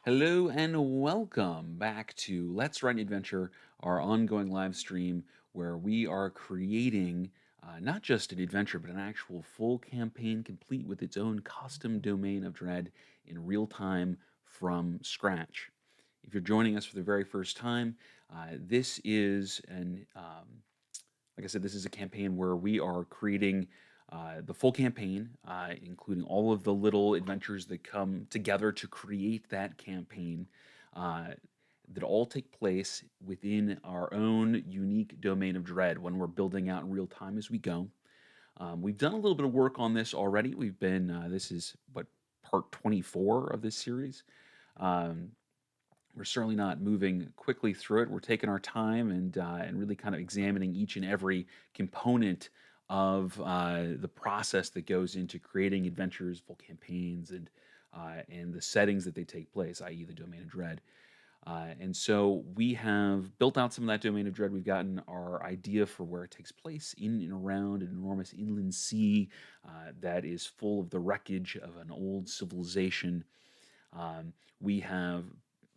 Hello and welcome back to Let's Write an Adventure, our ongoing live stream where we are creating not just an adventure, but an actual full campaign complete with its own custom domain of dread in real time from scratch. If you're joining us for the very first time, this is like I said, this is a campaign where we are creating the full campaign, including all of the little adventures that come together to create that campaign, uh, that all take place within our own unique domain of dread when we're building out in real time as we go. We've done a little bit of work on this already. This is what, part 24 of this series. Um, we're certainly not moving quickly through it. We're taking our time and really kind of examining each and every component of the process that goes into creating adventures, full campaigns, and the settings that they take place, i.e., the domain of dread. And so we have built out some of that domain of dread. We've gotten our idea for where it takes place in and around an enormous inland sea that is full of the wreckage of an old civilization. We have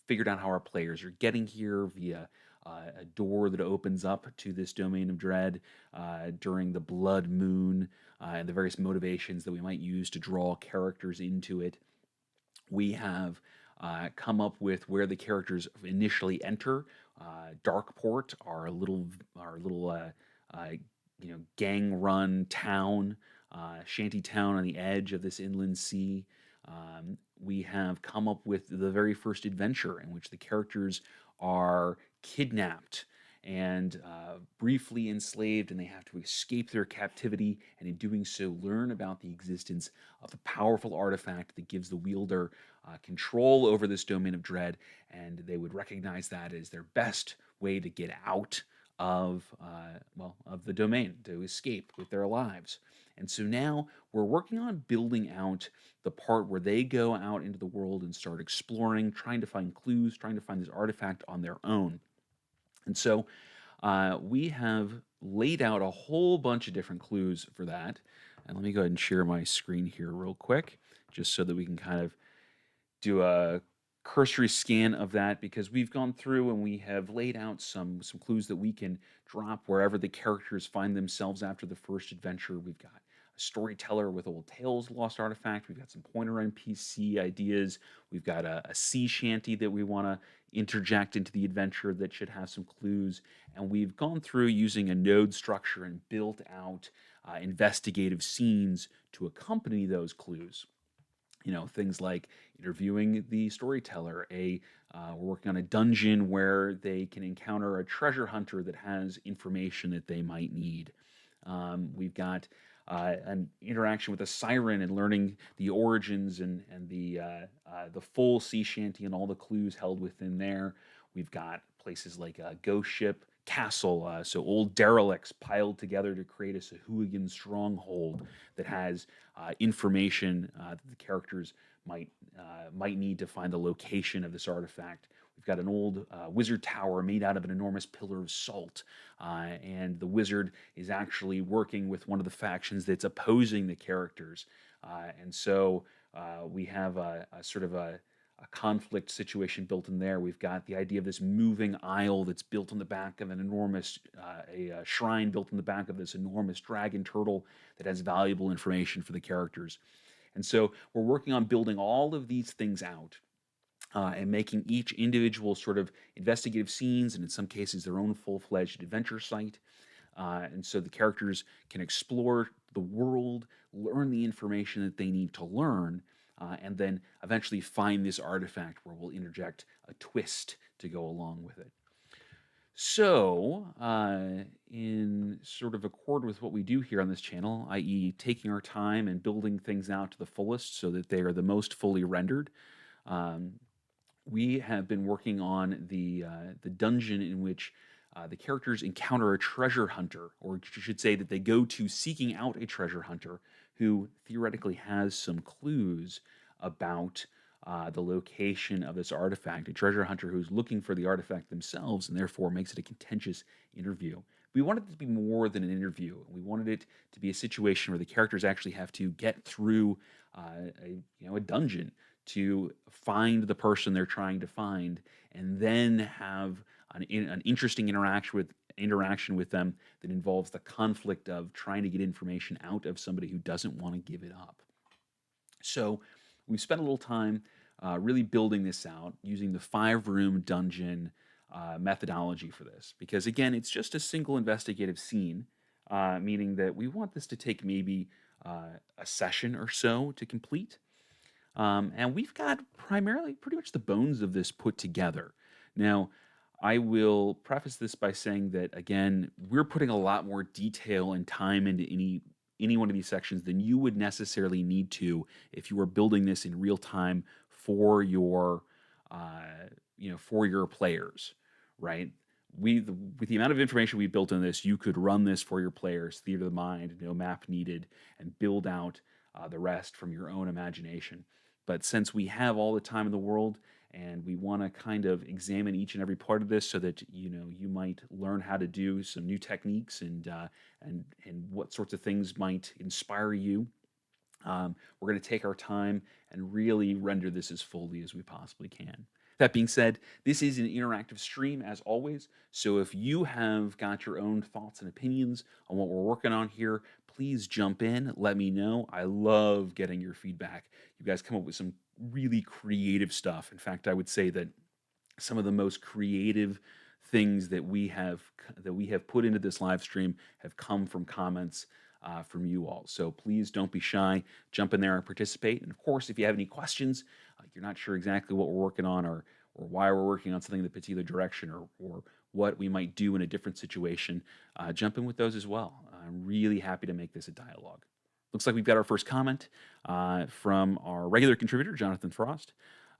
figured out how our players are getting here via a door that opens up to this domain of dread during the blood moon and the various motivations that we might use to draw characters into it. We have come up with where the characters initially enter. Darkport, our little gang-run town, shanty town on the edge of this inland sea. We have come up with the very first adventure in which the characters are kidnapped and briefly enslaved, and they have to escape their captivity, and in doing so, learn about the existence of a powerful artifact that gives the wielder control over this domain of dread, and they would recognize that as their best way to get out of the domain, to escape with their lives. And so now we're working on building out the part where they go out into the world and start exploring, trying to find clues, trying to find this artifact on their own. And so we have laid out a whole bunch of different clues for that. And let me go ahead and share my screen here real quick, just so that we can kind of do a cursory scan of that, because we've gone through and we have laid out some clues that we can drop wherever the characters find themselves after the first adventure. We've got a storyteller with Old Tales Lost Artifact. We've got some pointer NPC ideas. We've got a sea shanty that we want to interject into the adventure that should have some clues. And we've gone through using a node structure and built out investigative scenes to accompany those clues. Things like interviewing the storyteller. We're working on a dungeon where they can encounter a treasure hunter that has information that they might need. We've got an interaction with a siren and learning the origins and the full sea shanty and all the clues held within there. We've got places like a ghost ship castle, so old derelicts piled together to create a Sahuagin stronghold that has information that the characters might need to find the location of this artifact. We've got an old wizard tower made out of an enormous pillar of salt, and the wizard is actually working with one of the factions that's opposing the characters. And so we have a sort of a conflict situation built in there. We've got the idea of this moving isle that's built on the back of an enormous shrine built on the back of this enormous dragon turtle that has valuable information for the characters. And so we're working on building all of these things out and making each individual sort of investigative scenes, and in some cases, their own full fledged adventure site. And so the characters can explore the world, learn the information that they need to learn, and then eventually find this artifact where we'll interject a twist to go along with it. So, in sort of accord with what we do here on this channel, i.e., taking our time and building things out to the fullest so that they are the most fully rendered, um, we have been working on the dungeon in which the characters encounter a treasure hunter, or you should say that they go to seeking out a treasure hunter who theoretically has some clues about the location of this artifact. A treasure hunter who's looking for the artifact themselves, and therefore makes it a contentious interview. We wanted it to be more than an interview. We wanted it to be a situation where the characters actually have to get through a dungeon to find the person they're trying to find, and then have an interesting interaction with them that involves the conflict of trying to get information out of somebody who doesn't want to give it up. So we've spent a little time really building this out using the 5 room dungeon methodology for this, because again, it's just a single investigative scene, meaning that we want this to take maybe a session or so to complete. And we've got primarily pretty much the bones of this put together. Now, I will preface this by saying that again, we're putting a lot more detail and time into any one of these sections than you would necessarily need to if you were building this in real time for your for your players, right? With the amount of information we built in this, you could run this for your players, theater of the mind, no map needed, and build out the rest from your own imagination. But since we have all the time in the world, and we want to kind of examine each and every part of this so that you might learn how to do some new techniques, and what sorts of things might inspire you. We're going to take our time and really render this as fully as we possibly can. That being said, this is an interactive stream as always. So if you have got your own thoughts and opinions on what we're working on here, please jump in. Let me know. I love getting your feedback. You guys come up with some really creative stuff. In fact, I would say that some of the most creative things that we have put into this live stream have come from comments from you all. So please don't be shy. Jump in there and participate. And of course, if you have any questions, you're not sure exactly what we're working on, or why we're working on something in the particular direction, or what we might do in a different situation, jump in with those as well. I'm really happy to make this a dialogue. Looks like we've got our first comment from our regular contributor, Jonathan Frost.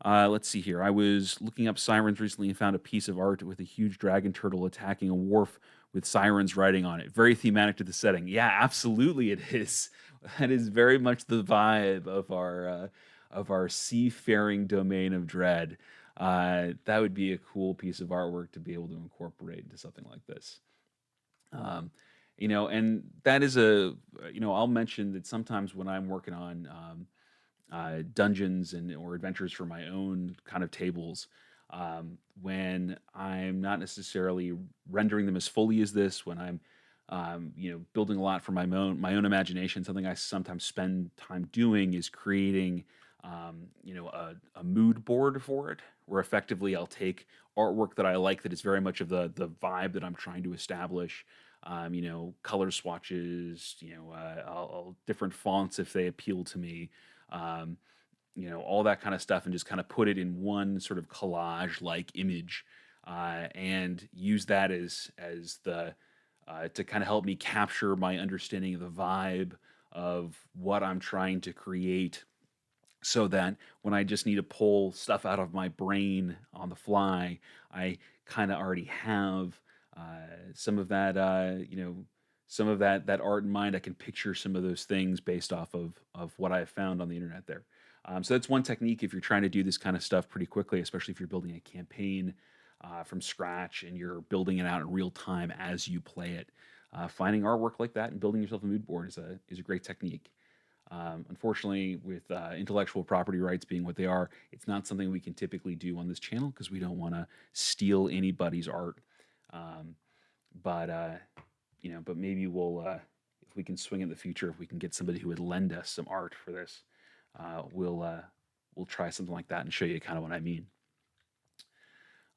Let's see here. I was looking up sirens recently and found a piece of art with a huge dragon turtle attacking a wharf with sirens writing on it. Very thematic to the setting. Yeah, absolutely, it is. That is very much the vibe of our seafaring domain of dread. That would be a cool piece of artwork to be able to incorporate into something like this. Um, and that is I'll mention that sometimes when I'm working on dungeons or adventures for my own kind of tables, when I'm not necessarily rendering them as fully as this, when I'm building a lot from my own imagination. Something I sometimes spend time doing is creating a mood board for it, where effectively I'll take artwork that I like that is very much of the vibe that I'm trying to establish. Color swatches, different fonts if they appeal to me, um, all that kind of stuff, and just kind of put it in one sort of collage like image, and use that as the to kind of help me capture my understanding of the vibe of what I'm trying to create, so that when I just need to pull stuff out of my brain on the fly, I kind of already have some of that, some of that art in mind. I can picture some of those things based off of what I have found on the internet there. So that's one technique if you're trying to do this kind of stuff pretty quickly, especially if you're building a campaign from scratch and you're building it out in real time as you play it. Finding artwork like that and building yourself a mood board is a great technique. Unfortunately, with intellectual property rights being what they are, it's not something we can typically do on this channel because we don't want to steal anybody's art. Um, but maybe if we can swing in the future, if we can get somebody who would lend us some art for this, we'll try something like that and show you kind of what I mean.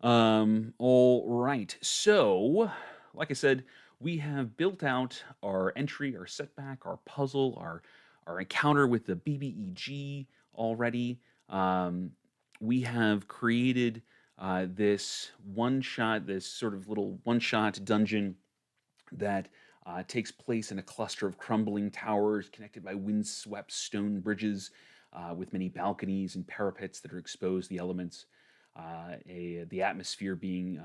All right. So, like I said, we have built out our entry, our setback, our puzzle, our encounter with the BBEG already. We have created this sort of little one-shot dungeon that takes place in a cluster of crumbling towers connected by windswept stone bridges, with many balconies and parapets that are exposed to the elements. The atmosphere being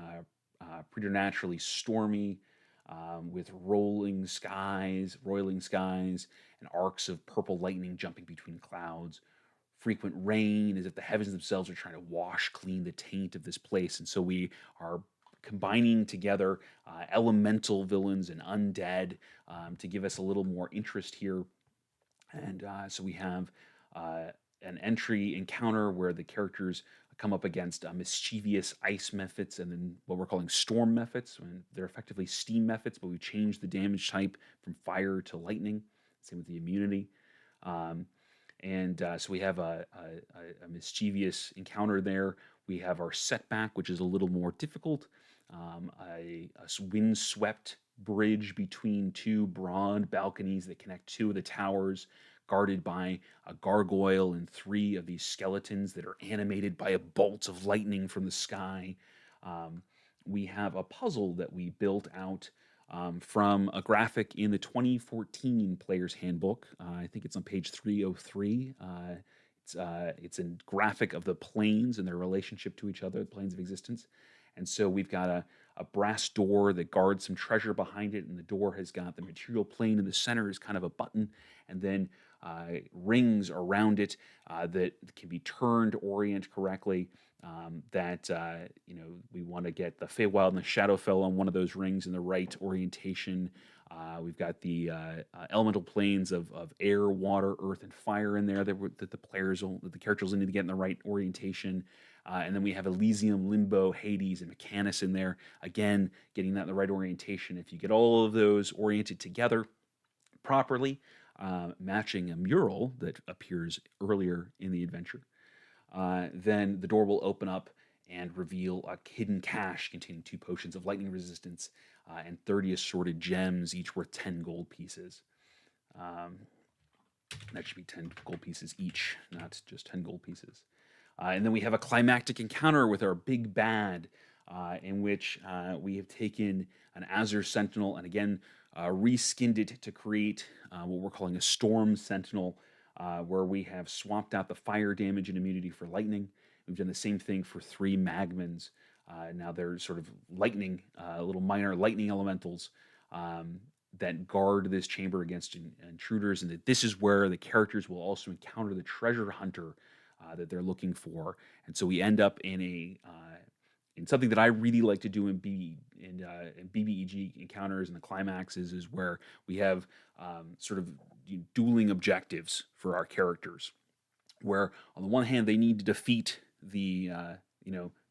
preternaturally stormy, with roiling skies, and arcs of purple lightning jumping between clouds. Frequent rain, as if the heavens themselves are trying to wash clean the taint of this place. And so we are combining together elemental villains and undead, to give us a little more interest here. And so we have an entry encounter where the characters come up against mischievous ice methods and then what we're calling storm methods. And they're effectively steam methods, but we change the damage type from fire to lightning. Same with the immunity. Um, so we have a mischievous encounter there. We have our setback, which is a little more difficult. Windswept bridge between two broad balconies that connect two of the towers, guarded by a gargoyle and three of these skeletons that are animated by a bolt of lightning from the sky. Um, we have a puzzle that we built out from a graphic in the 2014 Player's Handbook. I think it's on page 303. It's a graphic of the planes and their relationship to each other, the planes of existence. And so we've got a brass door that guards some treasure behind it, and the door has got the material plane in the center is kind of a button, and then rings around it that can be turned to orient correctly. We want to get the Feywild and the Shadowfell on one of those rings in the right orientation. We've got the elemental planes of air, water, earth, and fire in there that the characters will need to get in the right orientation. And then we have Elysium, Limbo, Hades, and Mechanus in there. Again, getting that in the right orientation. If you get all of those oriented together properly, matching a mural that appears earlier in the adventure, then the door will open up and reveal a hidden cache containing 2 potions of lightning resistance and 30 assorted gems, each worth 10 gold pieces. That should be 10 gold pieces each, not just 10 gold pieces. And then we have a climactic encounter with our big bad, in which we have taken an Azure Sentinel and again reskinned it to create what we're calling a Storm Sentinel, where we have swapped out the fire damage and immunity for lightning. We've done the same thing for 3 Magmans. Now they're sort of lightning, little minor lightning elementals that guard this chamber against intruders, and that this is where the characters will also encounter the treasure hunter that they're looking for. And so we end up in something that I really like to do in BBEG encounters and the climaxes is where we have sort of dueling objectives for our characters, where on the one hand they need to defeat the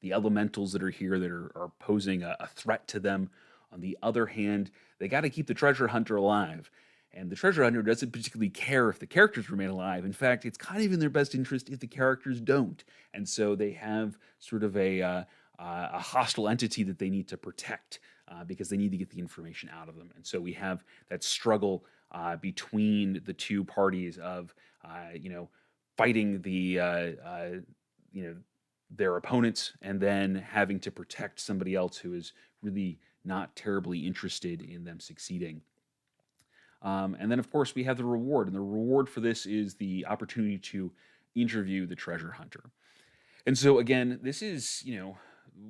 elementals that are here that are posing a threat to them. On the other hand, they got to keep the treasure hunter alive. And the treasure hunter doesn't particularly care if the characters remain alive. In fact, it's kind of in their best interest if the characters don't. And so they have sort of a hostile entity that they need to protect because they need to get the information out of them. And so we have that struggle between the two parties of, fighting their opponents and then having to protect somebody else who is really not terribly interested in them succeeding. And then, of course, we have the reward. And the reward for this is the opportunity to interview the treasure hunter. And so, again, this is,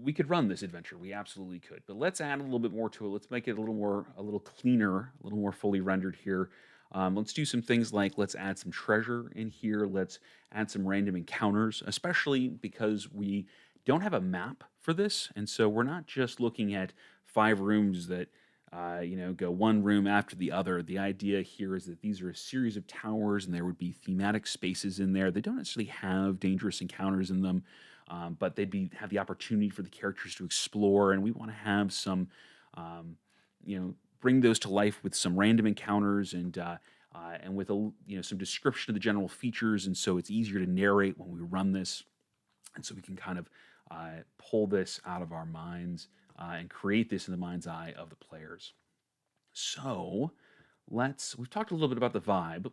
we could run this adventure. We absolutely could. But let's add a little bit more to it. Let's make it a little cleaner, a little more fully rendered here. Let's do some things like let's add some treasure in here. Let's add some random encounters, especially because we don't have a map for this. And so we're not just looking at 5 rooms that go one room after the other. The idea here is that these are a series of towers and there would be thematic spaces in there. They don't necessarily have dangerous encounters in them, but have the opportunity for the characters to explore. And we want to have some, bring those to life with some random encounters and with some description of the general features. And so it's easier to narrate when we run this. And so we can kind of pull this out of our minds and create this in the mind's eye of the players. So we've talked a little bit about the vibe.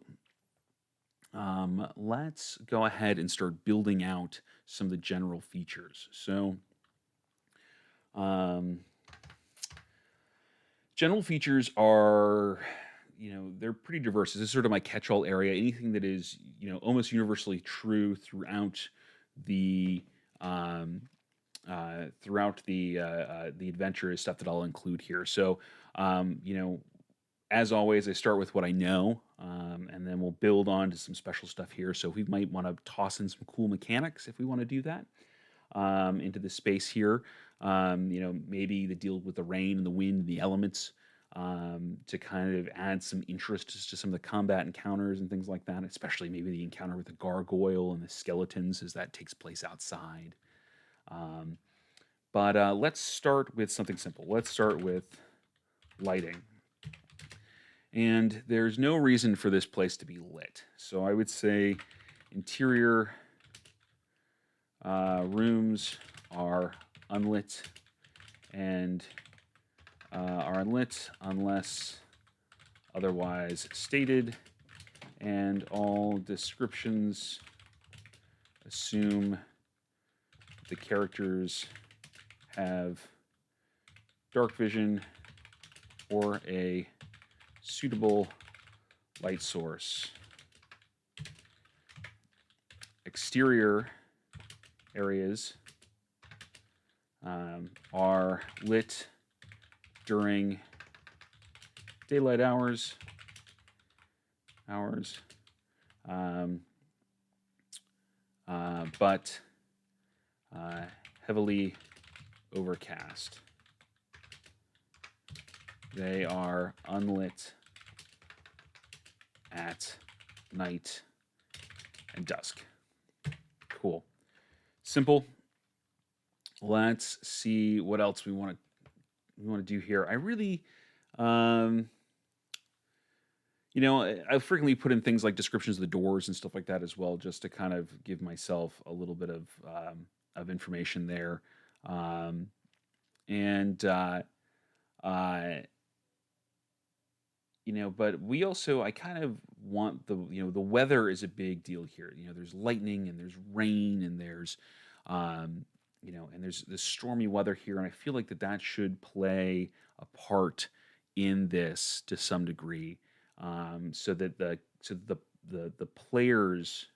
Let's go ahead and start building out some of the general features. So general features are, they're pretty diverse. This is sort of my catch-all area. Anything that is, almost universally true throughout the adventure is stuff that I'll include here. So, as always, I start with what I know, and then we'll build on to some special stuff here. So we might want to toss in some cool mechanics if we want to do that into the space here. Maybe the deal with the rain and the wind and the elements. to kind of add some interest to some of the combat encounters and things like that, especially maybe the encounter with the gargoyle and the skeletons as that takes place outside. Um, but let's start with something simple. Let's start with lighting. And there's no reason for this place to be lit. So I would say interior rooms are unlit and are unlit unless otherwise stated, and all descriptions assume the characters have dark vision or a suitable light source. Exterior areas are lit during daylight hours, but heavily overcast. They are unlit at night and dusk. Cool. Simple. Let's see what else we want to do here. I really, I frequently put in things like descriptions of the doors and stuff like that as well, just to kind of give myself a little bit of information there. Um, and but we also, I kind of want the weather is a big deal here. There's lightning and there's rain and there's and there's this stormy weather here, and I feel like that should play a part in this to some degree, so that the players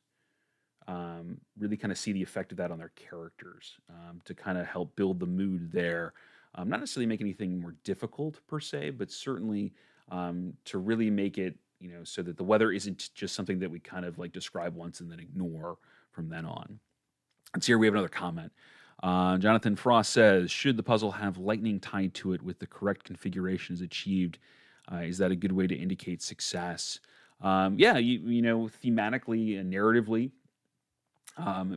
really kind of see the effect of that on their characters, to kind of help build the mood there. Not necessarily make anything more difficult per se, but certainly to really make it, so that the weather isn't just something that we kind of like describe once and then ignore from then on. And so here we have another comment. Jonathan Frost says, should the puzzle have lightning tied to it with the correct configurations achieved? Is that a good way to indicate success? Yeah, thematically and narratively,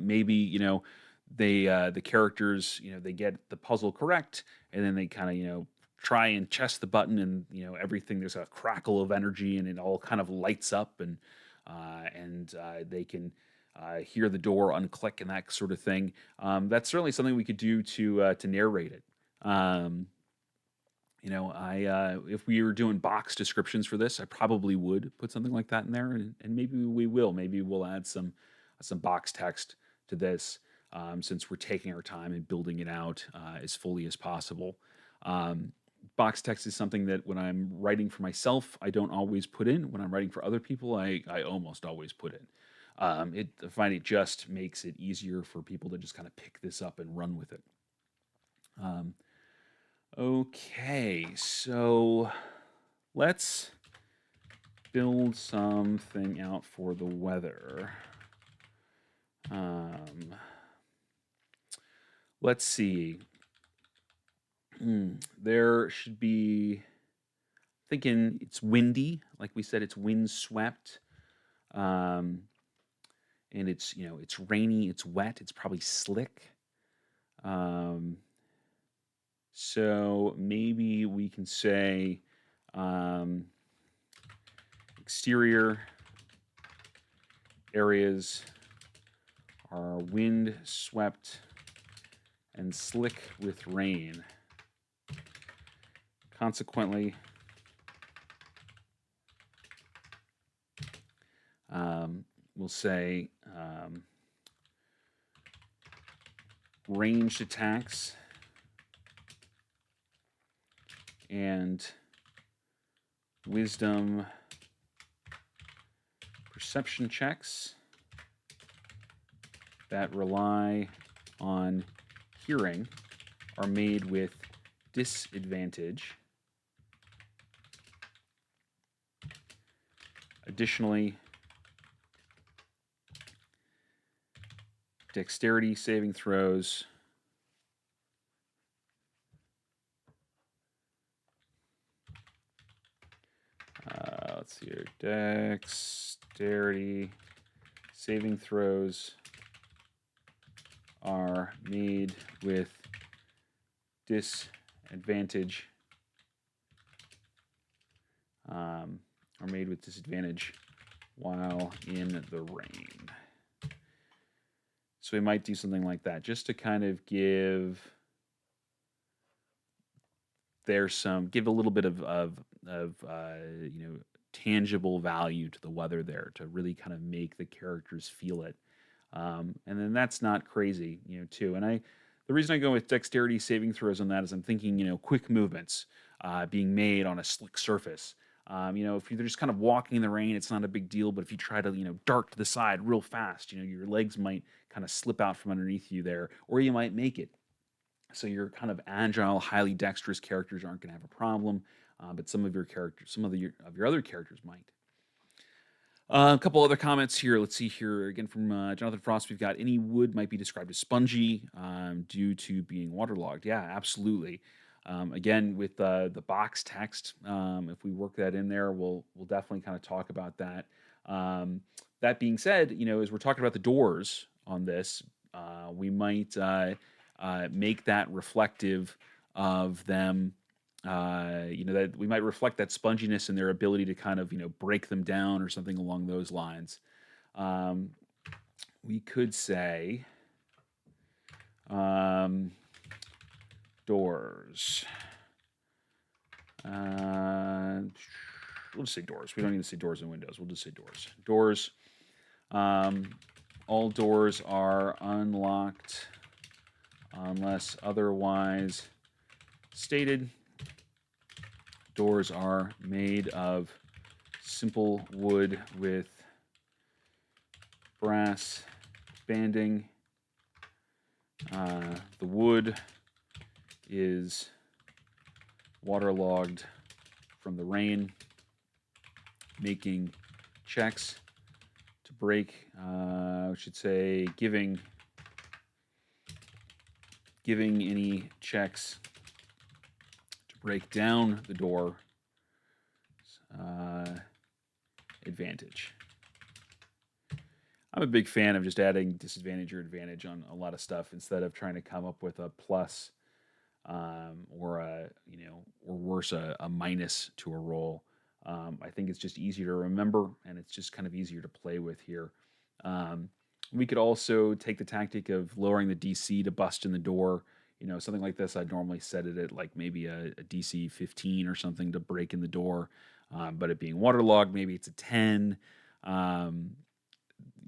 maybe the characters, they get the puzzle correct, and then they kind of try and chest the button, and everything, there's a crackle of energy and it all kind of lights up, and they can hear the door unclick and that sort of thing. That's certainly something we could do to narrate it. If we were doing box descriptions for this, I probably would put something like that in there, and maybe we will. Maybe we'll add some box text to this, since we're taking our time and building it out as fully as possible. Box text is something that when I'm writing for myself, I don't always put in. When I'm writing for other people, I almost always put in. I find it just makes it easier for people to just kind of pick this up and run with it. Okay, so let's build something out for the weather. Let's see. There should be, thinking it's windy. Like we said, it's windswept. And it's, it's rainy, it's wet, it's probably slick. So maybe we can say exterior areas are wind swept and slick with rain. Consequently, we'll say ranged attacks and wisdom perception checks that rely on hearing are made with disadvantage. Additionally, dexterity saving throws let's see here. Dexterity saving throws are made with disadvantage. Are made with disadvantage while in the rain. So we might do something like that just to kind of give give a little bit of tangible value to the weather there to really kind of make the characters feel it. And then that's not crazy, too. And the reason I go with dexterity saving throws on that is I'm thinking, quick movements being made on a slick surface. If you're just kind of walking in the rain, it's not a big deal. But if you try to, dart to the side real fast, your legs might kind of slip out from underneath you there, or you might make it. So your kind of agile, highly dexterous characters aren't going to have a problem, but some of your other characters might. A couple other comments here. Let's see here again from Jonathan Frost. We've got any wood might be described as spongy due to being waterlogged. Yeah, absolutely. Again, with the box text, if we work that in there, we'll definitely kind of talk about that. That being said, as we're talking about the doors on this, we might make that reflective of them. That we might reflect that sponginess and their ability to kind of break them down or something along those lines. We could say doors. We'll just say doors. We don't need to say doors and windows. We'll just say doors. Doors. All doors are unlocked unless otherwise stated. Doors are made of simple wood with brass banding. The wood is waterlogged from the rain, making checks to break, I should say giving any checks to break down the door advantage. I'm a big fan of just adding disadvantage or advantage on a lot of stuff instead of trying to come up with a plus or worse, a minus to a roll. I think it's just easier to remember, and it's just kind of easier to play with here. We could also take the tactic of lowering the DC to bust in the door. Something like this, I'd normally set it at like maybe a DC 15 or something to break in the door. But it being waterlogged, maybe it's a 10.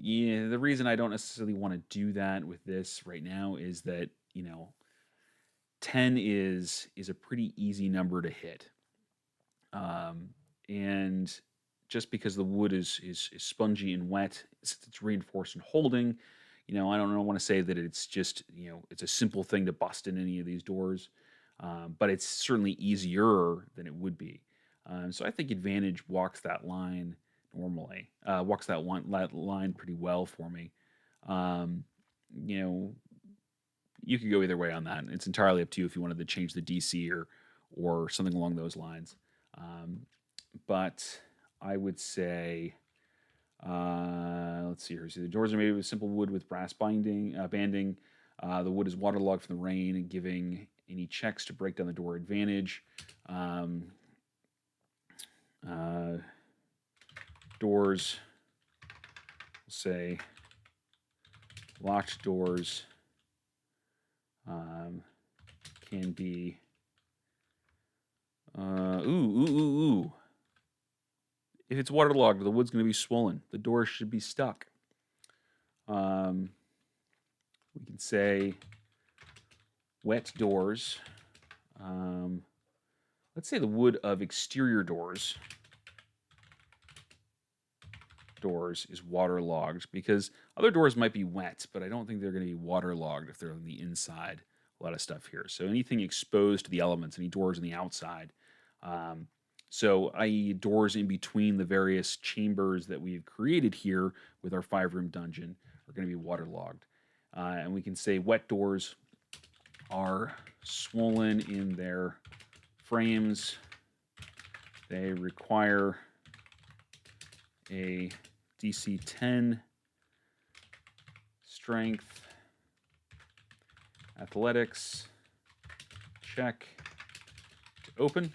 The reason I don't necessarily want to do that with this right now is that 10 is a pretty easy number to hit, and just because the wood is spongy and wet, it's reinforced and holding. I don't want to say that it's just it's a simple thing to bust in any of these doors, but it's certainly easier than it would be. So I think advantage walks that line normally, walks that line pretty well for me. You could go either way on that. It's entirely up to you if you wanted to change the DC or something along those lines. But I would say, let's see here. So the doors are made with simple wood with brass banding. The wood is waterlogged from the rain and giving any checks to break down the door advantage. Doors, we'll say locked doors can be if it's waterlogged, the wood's going to be swollen. The door should be stuck. We can say wet doors. Let's say the wood of exterior doors is waterlogged, because other doors might be wet, but I don't think they're going to be waterlogged if they're on the inside. A lot of stuff here. So anything exposed to the elements, any doors on the outside. So i.e. doors in between the various chambers that we've created here with our 5-room dungeon are going to be waterlogged. And we can say wet doors are swollen in their frames. They require a DC 10 strength, athletics check to open.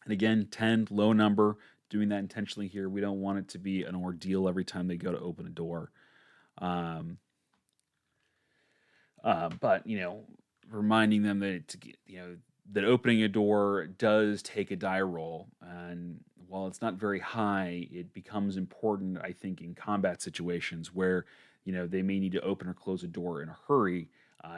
And again, 10, low number, doing that intentionally here. We don't want it to be an ordeal every time they go to open a door. But, reminding them that, that opening a door does take a die roll. And while it's not very high, it becomes important, I think, in combat situations where, they may need to open or close a door in a hurry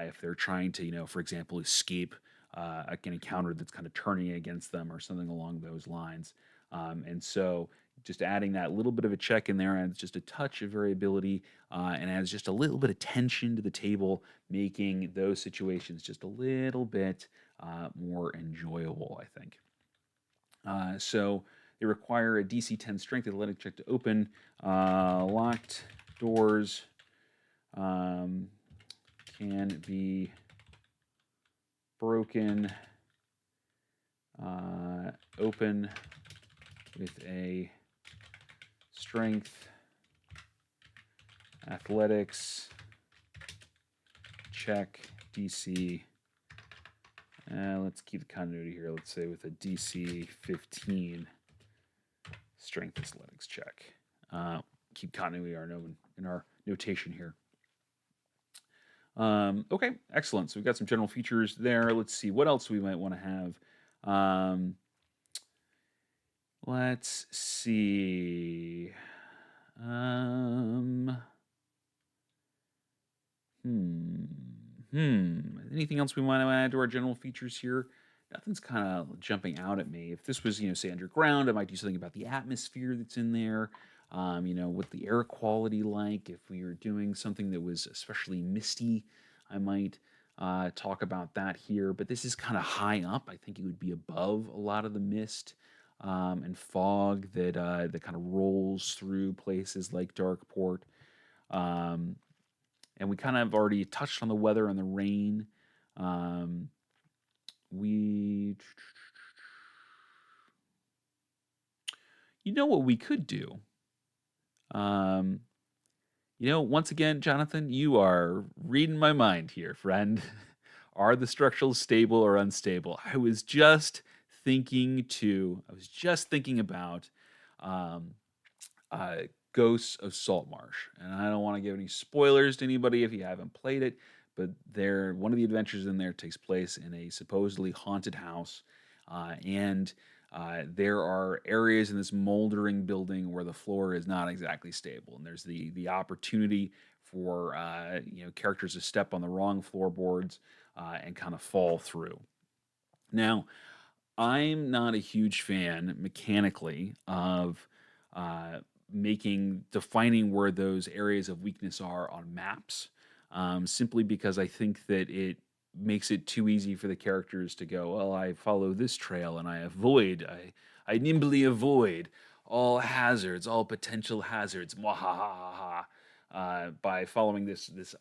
if they're trying to, for example, escape an encounter that's kind of turning against them or something along those lines. And so just adding that little bit of a check in there adds just a touch of variability and adds just a little bit of tension to the table, making those situations just a little bit more enjoyable, I think. So they require a DC 10 strength athletic check to open. Locked doors can be broken open with a strength athletics check DC. Let's keep the continuity here. Let's say with a DC 15 strength athletics check. Keep continuity in our notation here. Okay, excellent. So we've got some general features there. Let's see what else we might want to have. Let's see. Anything else we want to add to our general features here? Nothing's kind of jumping out at me. If this was, say underground, I might do something about the atmosphere that's in there. What the air quality like. If we were doing something that was especially misty, I might talk about that here. But this is kind of high up. I think it would be above a lot of the mist and fog that kind of rolls through places like Darkport. And we kind of already touched on the weather and the rain. What we could do? Once again, Jonathan, you are reading my mind here, friend. Are the structurals stable or unstable? I was just thinking about Ghosts of Saltmarsh, and I don't want to give any spoilers to anybody if you haven't played it, but one of the adventures in there takes place in a supposedly haunted house, and there are areas in this moldering building where the floor is not exactly stable, and there's the opportunity for characters to step on the wrong floorboards and kind of fall through. Now, I'm not a huge fan mechanically of defining where those areas of weakness are on maps, simply because I think that it makes it too easy for the characters to go, well, I follow this trail and I nimbly avoid all hazards, all potential hazards, by following this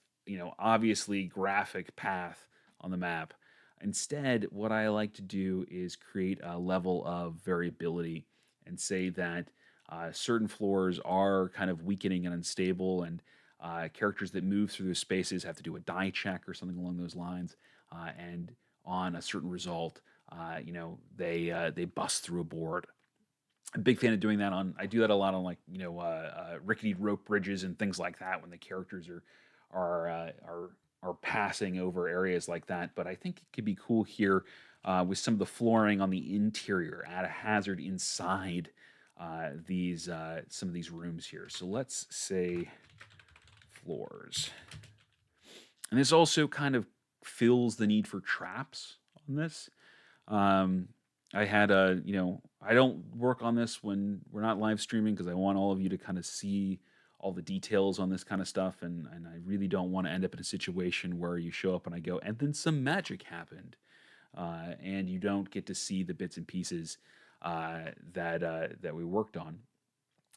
obviously graphic path on the map. Instead, what I like to do is create a level of variability and say that certain floors are kind of weakening and unstable, and characters that move through those spaces have to do a die check or something along those lines. And on a certain result, they bust through a board. I'm a big fan of doing that I do that a lot on rickety rope bridges and things like that when the characters are passing over areas like that. But I think it could be cool here with some of the flooring on the interior, add a hazard inside some of these rooms here. So let's say floors. And this also kind of fills the need for traps on this. I had I don't work on this when we're not live streaming because I want all of you to kind of see all the details on this kind of stuff, and I really don't want to end up in a situation where you show up and I go, and then some magic happened, and you don't get to see the bits and pieces that we worked on.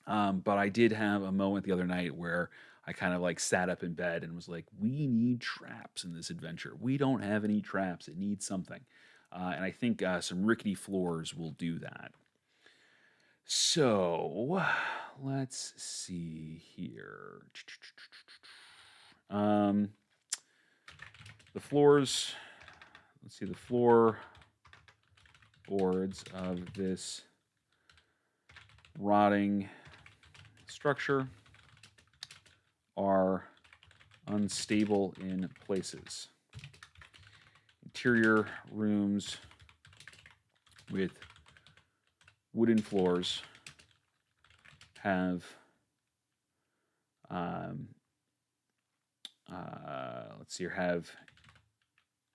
But I did have a moment the other night where I kind of sat up in bed and was like, we need traps in this adventure. We don't have any traps. It needs something. And I think some rickety floors will do that. So let's see here. Um, the floors. Let's see the floor boards of this rotting structure are unstable in places. Interior rooms with wooden floors have let's see here, have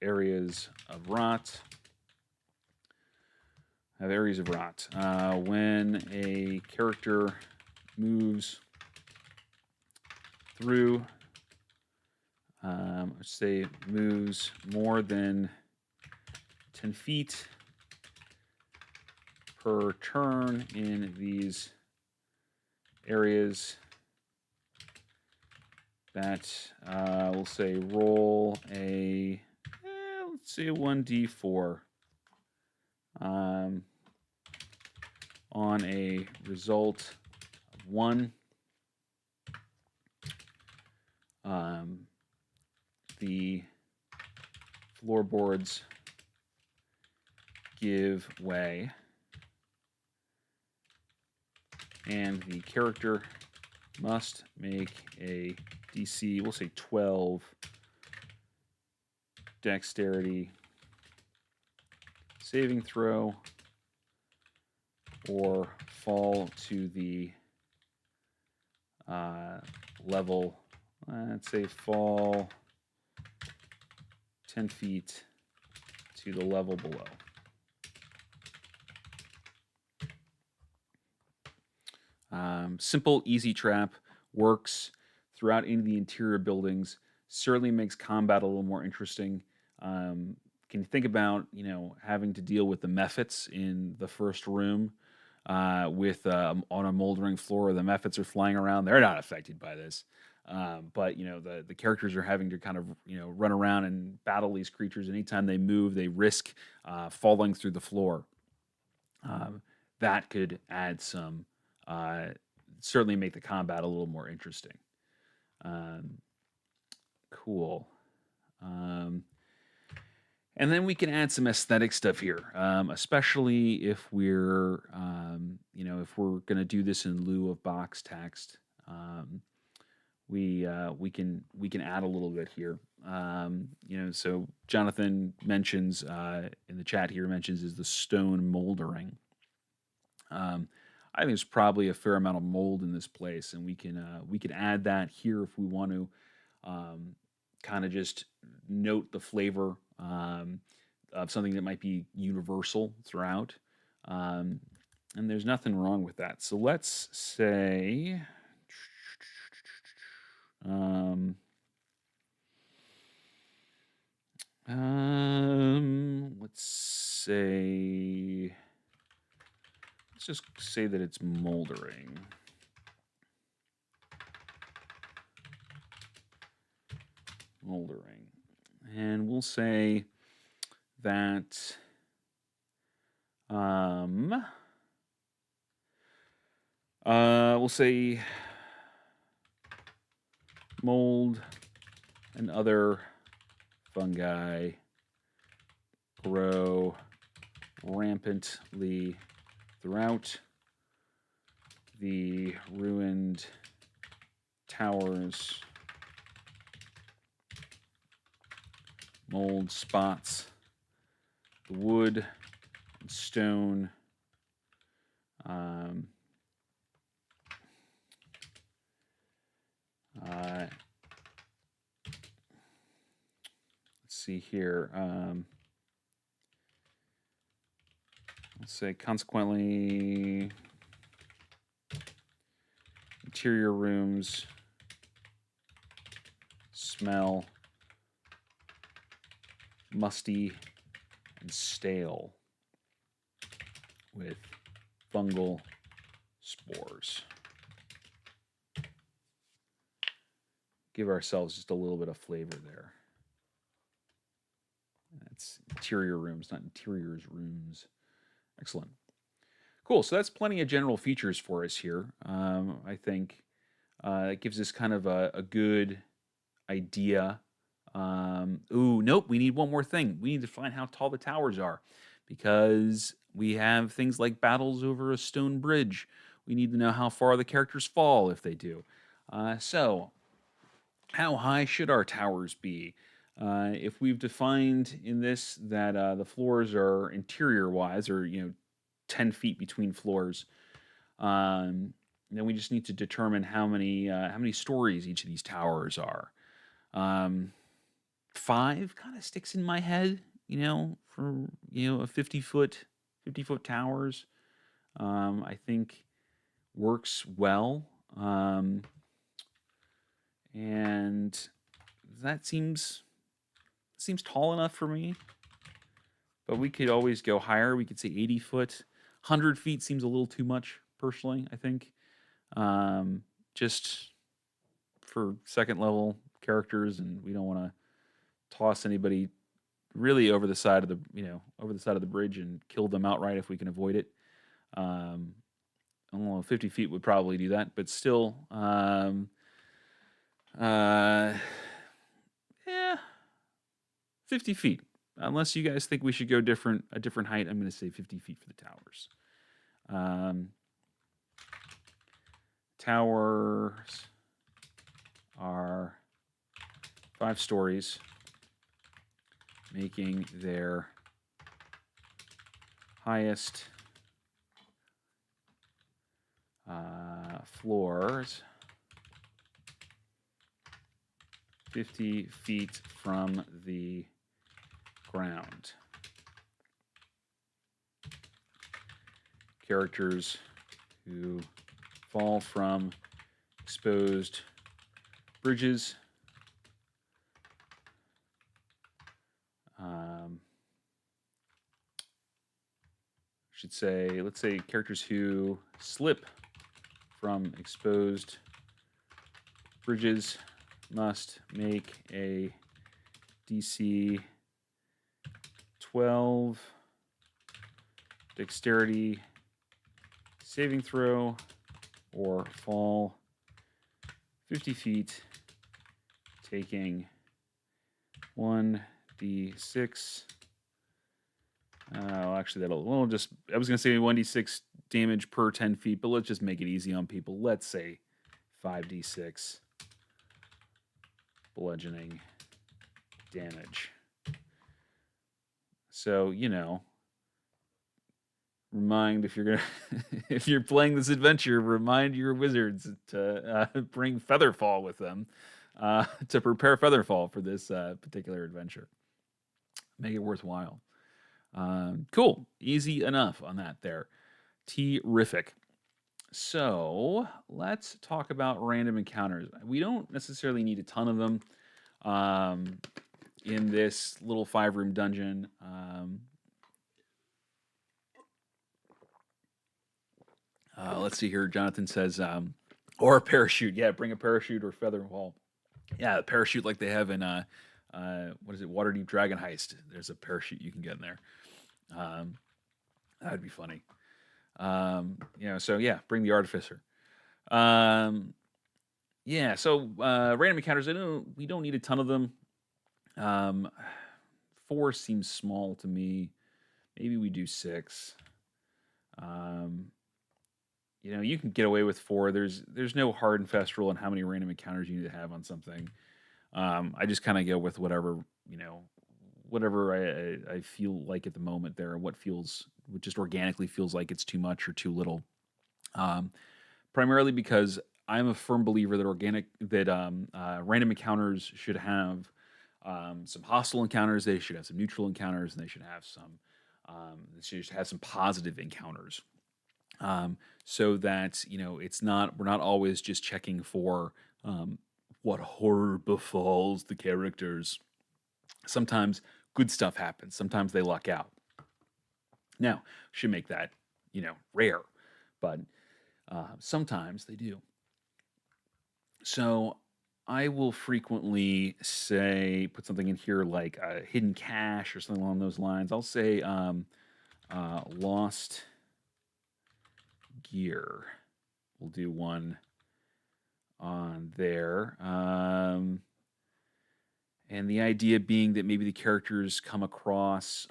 areas of rot. When a character moves through, let's say moves more than 10 feet per turn in these areas, that we'll say roll a, let's say 1d4 on a result of 1. The floorboards give way, and the character must make a DC, we'll say 12 dexterity saving throw, or fall to the level, let's say fall 10 feet to the level below. Simple, easy trap, works throughout any of the interior buildings, certainly makes combat a little more interesting. Can you think about, having to deal with the mephits in the first room with on a moldering floor? The mephits are flying around. They're not affected by this. But the characters are having to kind of run around and battle these creatures. Anytime they move, they risk falling through the floor. That could add some, certainly make the combat a little more interesting. Cool. And then we can add some aesthetic stuff here, especially if we're, if we're going to do this in lieu of box text. We can add a little bit here. So Jonathan mentions in the chat here, mentions is the stone moldering. I think there's probably a fair amount of mold in this place, and we can add that here if we want to kind of just note the flavor of something that might be universal throughout. And there's nothing wrong with that. So let's say, let's just say that it's moldering. And we'll say that we'll say mold and other fungi grow rampantly throughout the ruined towers. Mold spots the wood and stone let's see here. Let's say consequently interior rooms smell musty and stale with fungal spores. Give ourselves just a little bit of flavor there. That's interior rooms, not interiors rooms. Excellent. Cool. So that's plenty of general features for us here. I think it gives us kind of a good idea. Ooh, nope. We need one more thing. We need to find how tall the towers are because we have things like battles over a stone bridge. We need to know how far the characters fall if they do. So, how high should our towers be? If we've defined in this that the floors are interior wise, or 10 feet between floors, um, then we just need to determine how many stories each of these towers are. Um, 5 kind of sticks in my head, for a 50-foot towers. I think works well. And that seems tall enough for me. But we could always go higher. We could say 80 foot. 100 feet seems a little too much, personally, I think. Just for second level characters, and we don't want to toss anybody really over the side of the bridge and kill them outright if we can avoid it. Um, I don't know, 50 feet would probably do that, but still, uh, yeah, 50 feet. Unless you guys think we should go a different height, I'm going to say 50 feet for the towers. Um, towers are 5 stories, making their highest floors 50 feet from the ground. Characters who fall from exposed bridges should say, let's say characters who slip from exposed bridges must make a DC 12 dexterity saving throw or fall 50 feet, taking 1d6. Actually, we'll just, I was going to say 1d6 damage per 10 feet, but let's just make it easy on people. Let's say 5d6 bludgeoning damage. So, remind if you're gonna if you're playing this adventure, remind your wizards to bring Featherfall with them to prepare Featherfall for this particular adventure. Make it worthwhile. Cool, easy enough on that there. Terrific. So let's talk about random encounters. We don't necessarily need a ton of them in this little 5-room dungeon. Let's see here. Jonathan says, or a parachute. Yeah, bring a parachute or feather wall. Yeah, a parachute like they have in what is it, Waterdeep Dragon Heist. There's a parachute you can get in there. That'd be funny. So yeah, bring the artificer. Yeah, so random encounters. We don't need a ton of them. 4 seems small to me. Maybe we do 6. You can get away with 4. There's no hard and fast rule on how many random encounters you need to have on something. I just kind of go with whatever I feel like at the moment there, what just organically feels like it's too much or too little. Primarily because I'm a firm believer that random encounters should have some hostile encounters, they should have some neutral encounters, and they should have some positive encounters. So that we're not always just checking for what horror befalls the characters. Sometimes good stuff happens. Sometimes they luck out. Now, should make that rare, but sometimes they do. So I will frequently put something in here like a hidden cache or something along those lines. I'll say lost gear. We'll do one on there. And the idea being that maybe the characters come across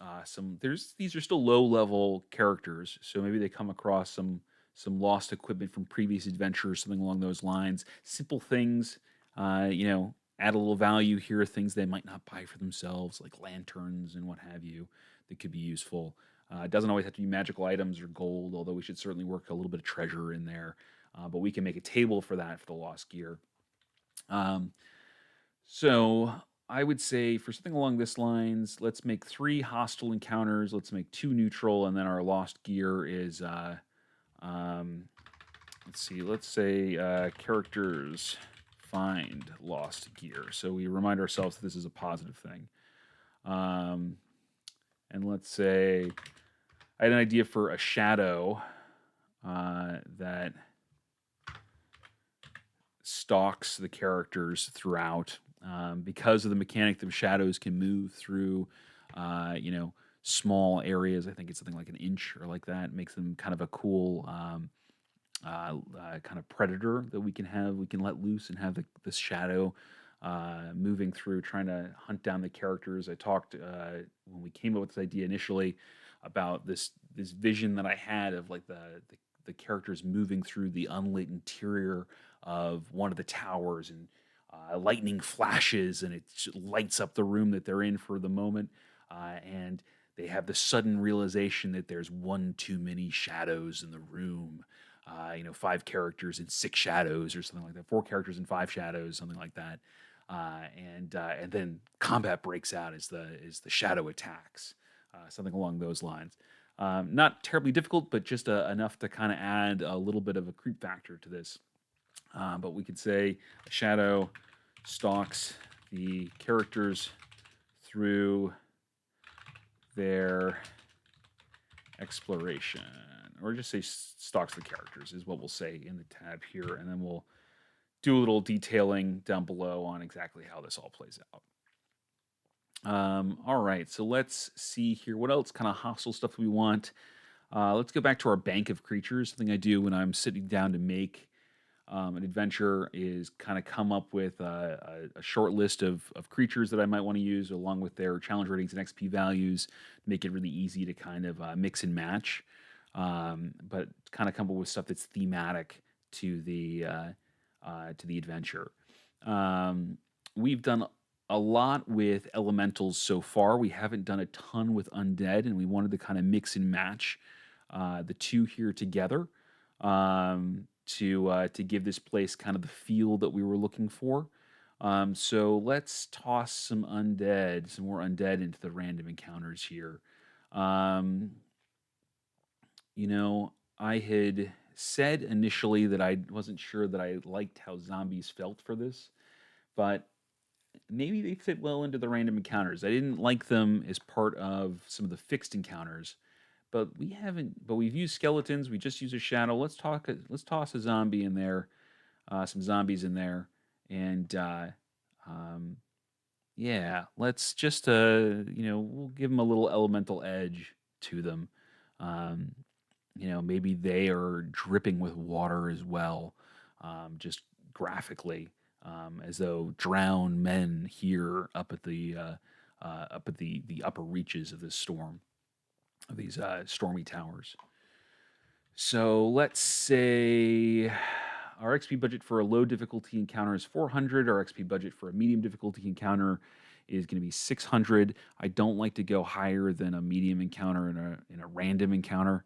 these are still low level characters, so maybe they come across some lost equipment from previous adventures, something along those lines. Simple things, add a little value here, things they might not buy for themselves, like lanterns and what have you, that could be useful. It doesn't always have to be magical items or gold, although we should certainly work a little bit of treasure in there. But we can make a table for that for the lost gear. Um, so I would say for something along this lines, let's make 3 hostile encounters. Let's make 2 neutral, and then our lost gear is um, let's see. Let's say characters find lost gear. So we remind ourselves that this is a positive thing. And let's say I had an idea for a shadow that stalks the characters throughout. Because of the mechanic that shadows can move through, small areas. I think it's something like an inch or like that. It makes them kind of a cool kind of predator that we can have. We can let loose and have this shadow moving through, trying to hunt down the characters. I talked when we came up with this idea initially about this vision that I had of like the characters moving through the unlit interior of one of the towers, and lightning flashes and it lights up the room that they're in for the moment, and they have the sudden realization that there's one too many shadows in the room. 5 characters and 6 shadows, or something like that. 4 characters and 5 shadows, something like that. And then combat breaks out as the shadow attacks, something along those lines. Not terribly difficult, but just enough to kind of add a little bit of a creep factor to this. But we could say a shadow stalks the characters through their exploration, or just say stalks the characters is what we'll say in the tab here, and then we'll do a little detailing down below on exactly how this all plays out. All right, so let's see here. What else kind of hostile stuff do we want? Let's go back to our bank of creatures. Something I do when I'm sitting down to make an adventure is kind of come up with a short list of creatures that I might want to use, along with their challenge ratings and XP values, make it really easy to kind of mix and match, but kind of come up with stuff that's thematic to the adventure. We've done a lot with elementals so far. We haven't done a ton with undead, and we wanted to kind of mix and match the two here together. To give this place kind of the feel that we were looking for. So let's toss some more undead into the random encounters here. I had said initially that I wasn't sure that I liked how zombies felt for this, but maybe they fit well into the random encounters. I didn't like them as part of some of the fixed encounters. But we've used skeletons. We just use a shadow. Let's toss a zombie in there, some zombies in there, and yeah, let's just we'll give them a little elemental edge to them. Maybe they are dripping with water as well, just graphically, as though drowned men here up at the upper reaches of this storm, of these stormy towers. So let's say our XP budget for a low difficulty encounter is 400. Our XP budget for a medium difficulty encounter is going to be 600. I don't like to go higher than a medium encounter in a random encounter,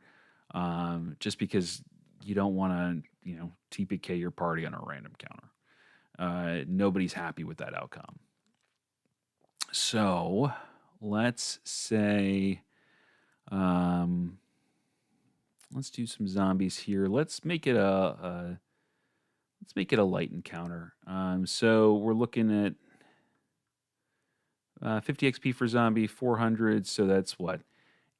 just because you don't want to TPK your party on a random counter. Nobody's happy with that outcome. So let's say. Let's do some zombies here. Let's make it a light encounter. So we're looking at 50 XP for zombie, 400. So that's what,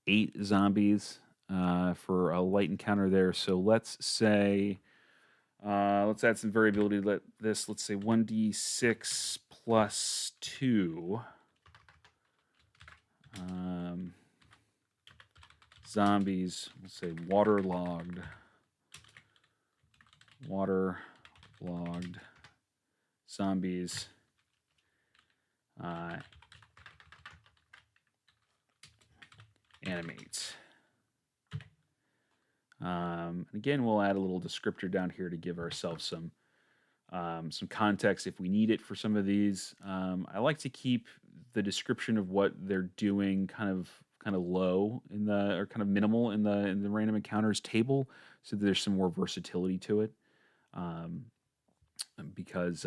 8 zombies for a light encounter there. So let's say let's add some variability. Let's say 1d6 plus 2. Zombies, let's say waterlogged waterlogged zombies animate. Again, we'll add a little descriptor down here to give ourselves some context if we need it for some of these. I like to keep the description of what they're doing kind of low in the, or kind of minimal in the random encounters table, so that there's some more versatility to it. Because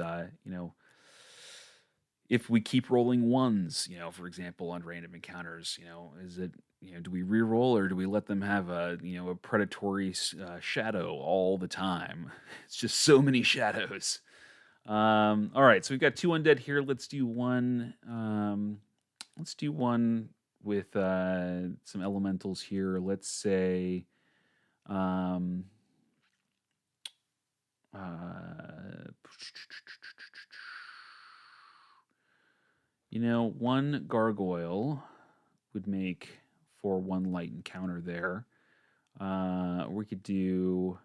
if we keep rolling ones, for example, on random encounters, is it, do we reroll, or do we let them have a predatory shadow all the time? It's just so many shadows. All right, so we've got 2 undead here. Let's do one. Let's do one with some elementals here. Let's say, one gargoyle would make for 1 light encounter there. We could do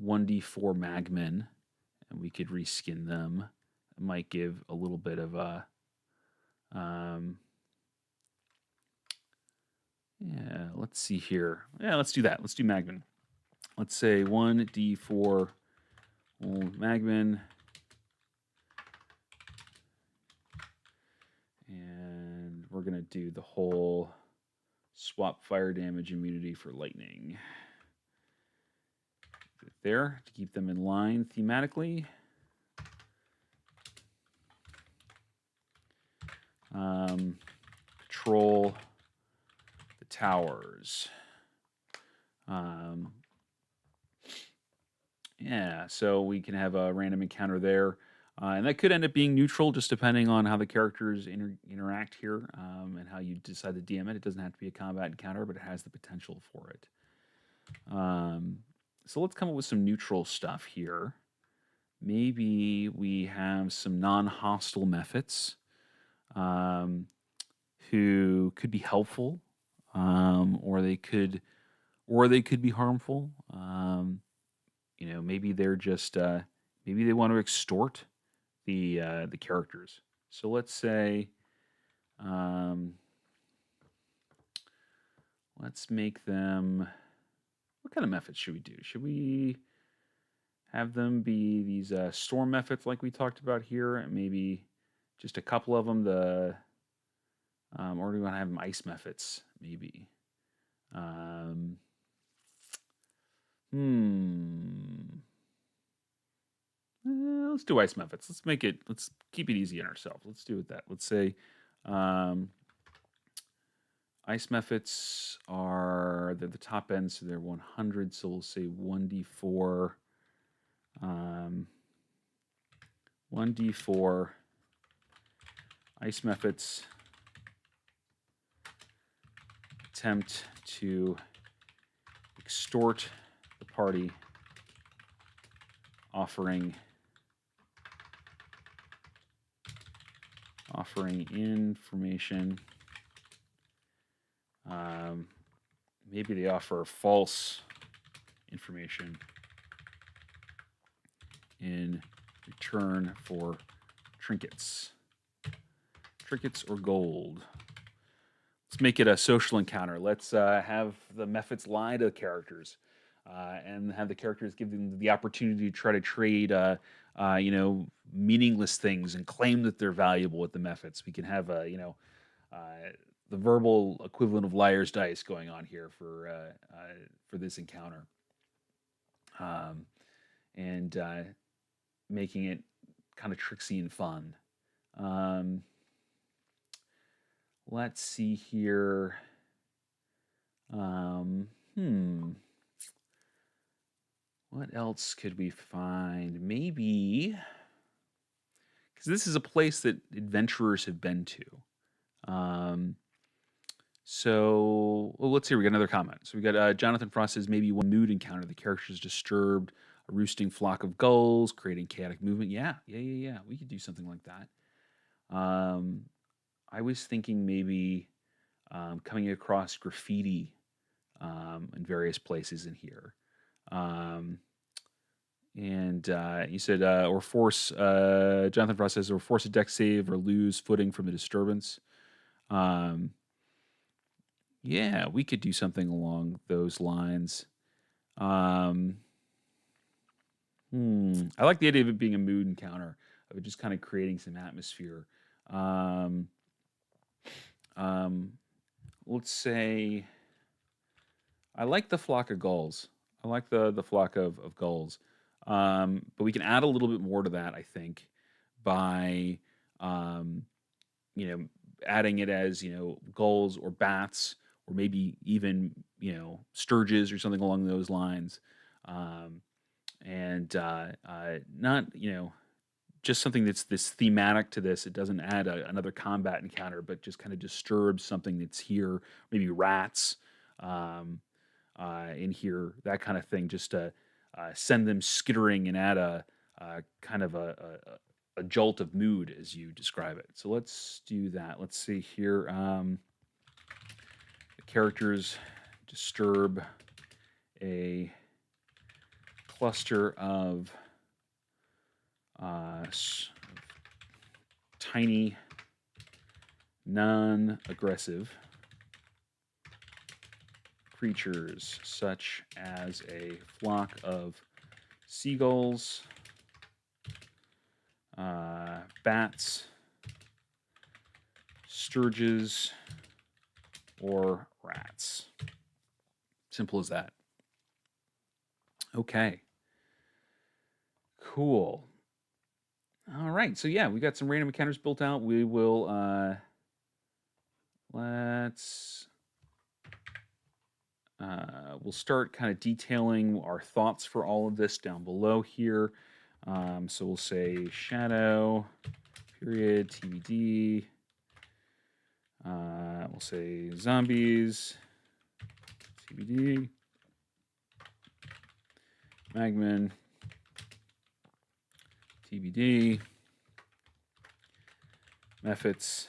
1d4 magmen, and we could reskin them. It might give a little bit of a, yeah, let's see here. Yeah, let's do that. Let's do magmen. Let's say 1d4 magmen. And we're going to do the whole swap fire damage immunity for lightning. There, to keep them in line thematically. Patrol the towers. Yeah, so we can have a random encounter there. And that could end up being neutral, just depending on how the characters interact here, and how you decide to DM it. It doesn't have to be a combat encounter, but it has the potential for it. So let's come up with some neutral stuff here. Maybe we have some non-hostile mephits who could be helpful, or they could be harmful. Maybe they're just maybe they want to extort the characters. So let's say, let's make them. What kind of methods should we do? Should we have them be these storm methods like we talked about here, and maybe just a couple of them? Or do we want to have them ice methods? Maybe. Let's do ice methods. Let's keep it easy on ourselves. Let's do it that. Let's say ice methods they're the top end, so they're 100. So we'll say 1d4. 1d4 ice methods attempt to extort the party, offering information. Maybe they offer false information in return for trinkets or gold. Let's make it a social encounter. Let's have the methods lie to the characters, and have the characters give them the opportunity to try to trade, meaningless things and claim that they're valuable with the methods. We can have the verbal equivalent of liar's dice going on here for this encounter, and making it kind of tricksy and fun. Let's see here. What else could we find? Maybe, because this is a place that adventurers have been to. So let's see. We got another comment. So we got Jonathan Frost says maybe one mood encounter. The character is disturbed, a roosting flock of gulls, creating chaotic movement. Yeah. We could do something like that. I was thinking maybe coming across graffiti in various places in here. And you said, or force, Jonathan Frost says, or force a deck save or lose footing from a disturbance. Um, yeah, we could do something along those lines. Um, I like the idea of it being a mood encounter, of it just kind of creating some atmosphere. Um, um, let's say I like the flock of gulls. I like the flock of gulls. But we can add a little bit more to that, I think, by um, you know, adding it as, gulls or bats or maybe even, sturges or something along those lines. Um, and not, just something that's this thematic to this. It doesn't add another combat encounter, but just kind of disturbs something that's here, maybe rats um, in here, that kind of thing, just to send them skittering and add kind of a jolt of mood as you describe it. So let's do that. Let's see here. The characters disturb a cluster of tiny, non-aggressive creatures, such as a flock of seagulls, bats, sturges, or rats. Simple as that. Okay. Cool. All right. So yeah, we got some random encounters built out. We will let's we'll start kind of detailing our thoughts for all of this down below here. So we'll say shadow period TBD. We'll say zombies TBD. Magman TBD. Mephits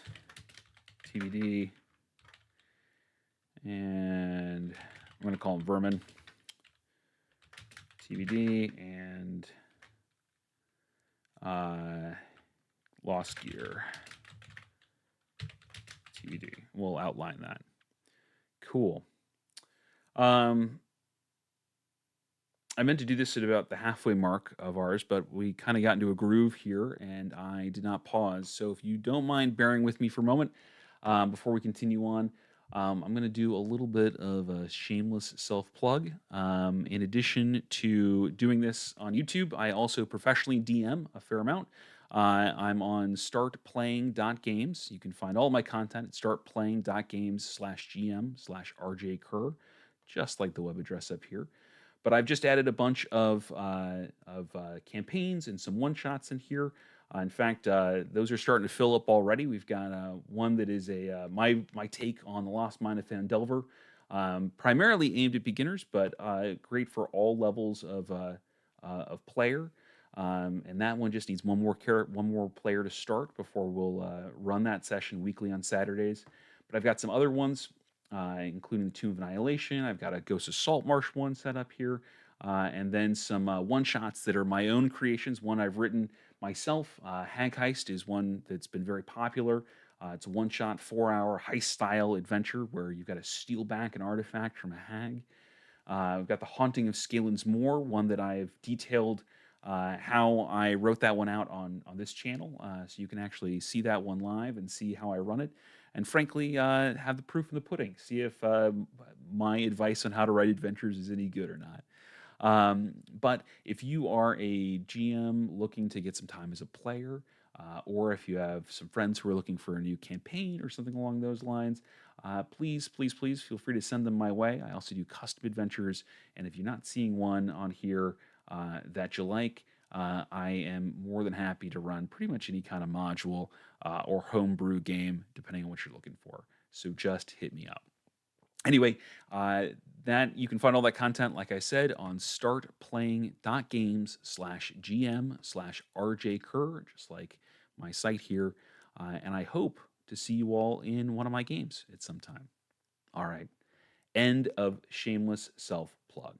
TBD. And I'm going to call them vermin TBD, and lost gear TBD. We'll outline that. Cool. I meant to do this at about the halfway mark of ours, but we kind of got into a groove here and I did not pause. So if you don't mind bearing with me for a moment before we continue on, I'm going to do a little bit of a shameless self plug. In addition to doing this on YouTube, I also professionally DM a fair amount. I'm on startplaying.games. You can find all my content at startplaying.games/GM/RJ Kerr, just like the web address up here. But I've just added a bunch of campaigns and some one shots in here. In fact, those are starting to fill up already. We've got one that is my take on the Lost Mine of Phandelver, primarily aimed at beginners, but great for all levels of player. And that one just needs one more player to start before we'll run that session weekly on Saturdays. But I've got some other ones, including the Tomb of Annihilation. I've got a Ghost of Saltmarsh one set up here, and then some one shots that are my own creations. One I've written myself. Hag Heist is one that's been very popular. It's a one shot, 4 hour heist style adventure where you've got to steal back an artifact from a hag. We've got The Haunting of Scalen's Moor, one that I've detailed how I wrote that one out on this channel, so you can actually see that one live and see how I run it. And frankly, have the proof in the pudding. See if my advice on how to write adventures is any good or not. But if you are a GM looking to get some time as a player, or if you have some friends who are looking for a new campaign or something along those lines, please, please, please feel free to send them my way. I also do custom adventures, and if you're not seeing one on here that you like, I am more than happy to run pretty much any kind of module or homebrew game, depending on what you're looking for. So just hit me up. Anyway, that you can find all that content, like I said, on startplaying.games/GM/RJ Kerr, just like my site here. And I hope to see you all in one of my games at some time. All right. End of shameless self plug.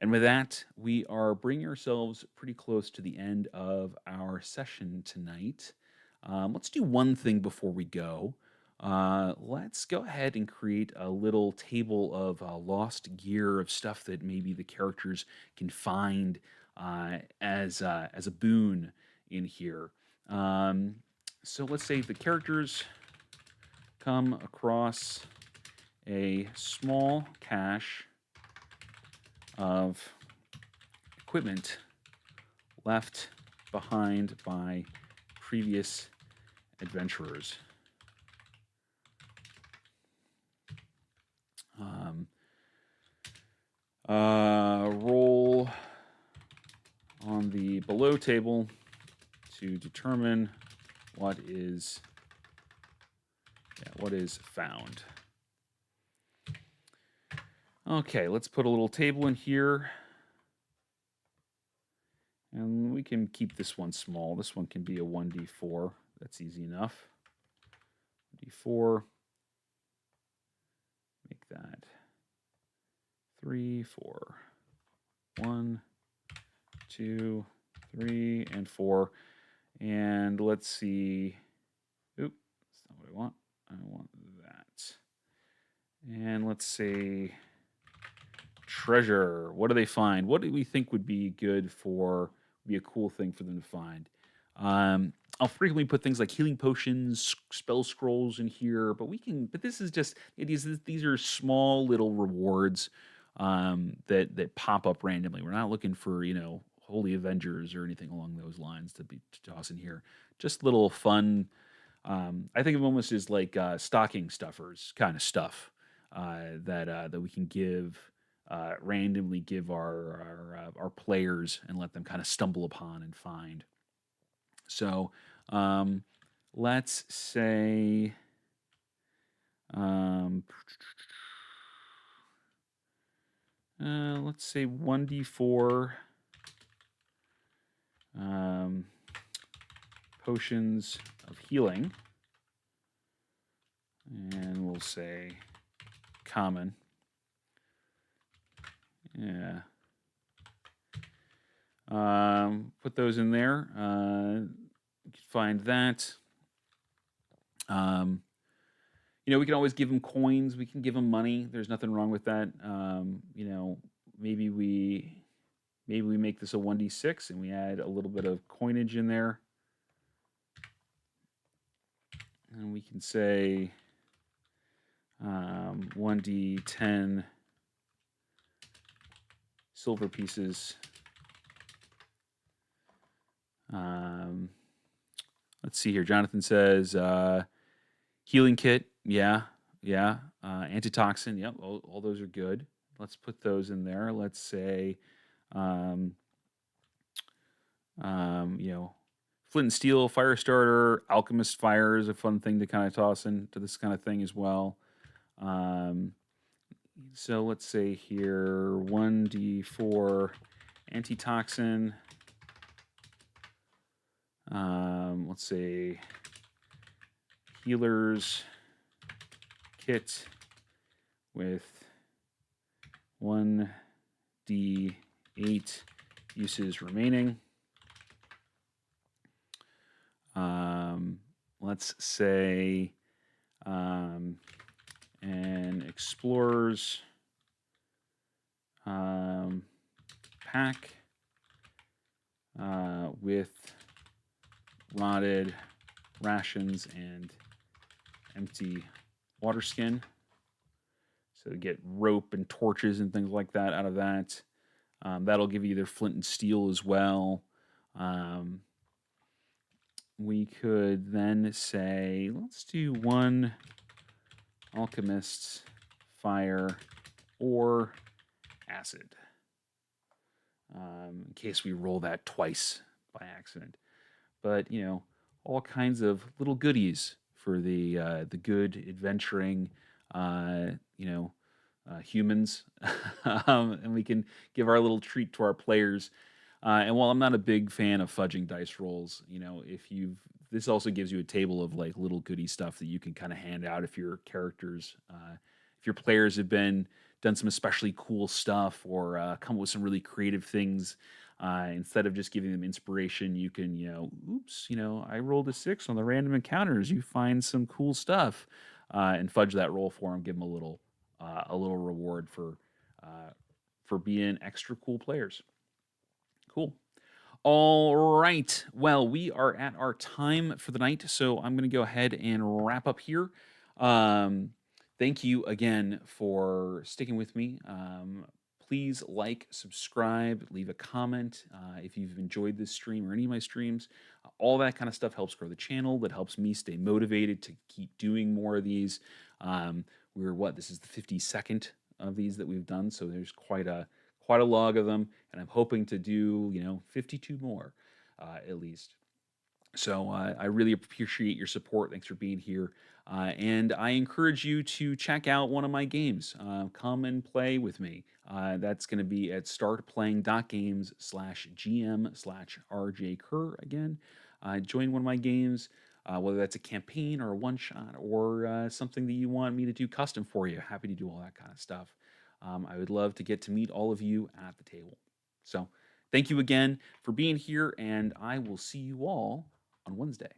And with that, we are bringing ourselves pretty close to the end of our session tonight. Let's do one thing before we go. Let's go ahead and create a little table of lost gear of stuff that maybe the characters can find as a boon in here. Um, so let's say the characters come across a small cache of equipment left behind by previous adventurers. Um, Roll on the below table to determine what is found. Okay, let's put a little table in here. And we can keep this one small. This one can be a 1d4. That's easy enough. D4. Make that 3, 4. 1, 2, 3, and 4. And let's see. Oop, that's not what I want. I want that. And let's say treasure. What do they find? What do we think would be good for, be a cool thing for them to find? I'll frequently put things like healing potions, spell scrolls in here, but this is just, these are small little rewards that pop up randomly. We're not looking for, Holy Avengers or anything along those lines to toss in here. Just little fun. I think of them almost as like stocking stuffers kind of stuff that we can randomly give our players and let them kind of stumble upon and find. So let's say let's say 1d4 potions of healing, and we'll say common. Yeah. Put those in there. You can find that. We can always give them coins. We can give them money. There's nothing wrong with that. Maybe we make this a 1d6 and we add a little bit of coinage in there. And we can say 1d10 silver pieces. Let's see here. Jonathan says healing kit. Yeah. Antitoxin. Yep. All those are good. Let's put those in there. Let's say, flint and steel, fire starter, alchemist fire is a fun thing to kind of toss into this kind of thing as well. So let's say here 1d4 antitoxin. Let's say healer's kit with 1d8 uses remaining. Let's say an explorer's pack with rotted rations and empty water skin. So get rope and torches and things like that out of that. That'll give you either flint and steel as well. We could then say, let's do one alchemist's fire or acid. In case we roll that twice by accident. But, all kinds of little goodies for the good adventuring, humans. And we can give our little treat to our players. And while I'm not a big fan of fudging dice rolls, this also gives you a table of like little goodie stuff that you can kind of hand out if your characters, if your players have been done some especially cool stuff or come up with some really creative things. Instead of just giving them inspiration, you can, oops, I rolled a 6 on the random encounters. You find some cool stuff, and fudge that roll for them. Give them a little reward uh, for being extra cool players. Cool. All right. Well, we are at our time for the night, so I'm going to go ahead and wrap up here. Um, Thank you again for sticking with me. Please like, subscribe, leave a comment if you've enjoyed this stream or any of my streams. All that kind of stuff helps grow the channel. That helps me stay motivated to keep doing more of these. We're what? This is the 52nd of these that we've done, so there's quite a log of them, and I'm hoping to do 52 more at least. So I really appreciate your support. Thanks for being here. And I encourage you to check out one of my games. Come and play with me. That's going to be at startplaying.games/GM/RJ Kerr again. Join one of my games, whether that's a campaign or a one shot or something that you want me to do custom for you. Happy to do all that kind of stuff. I would love to get to meet all of you at the table. So thank you again for being here, and I will see you all on Wednesday.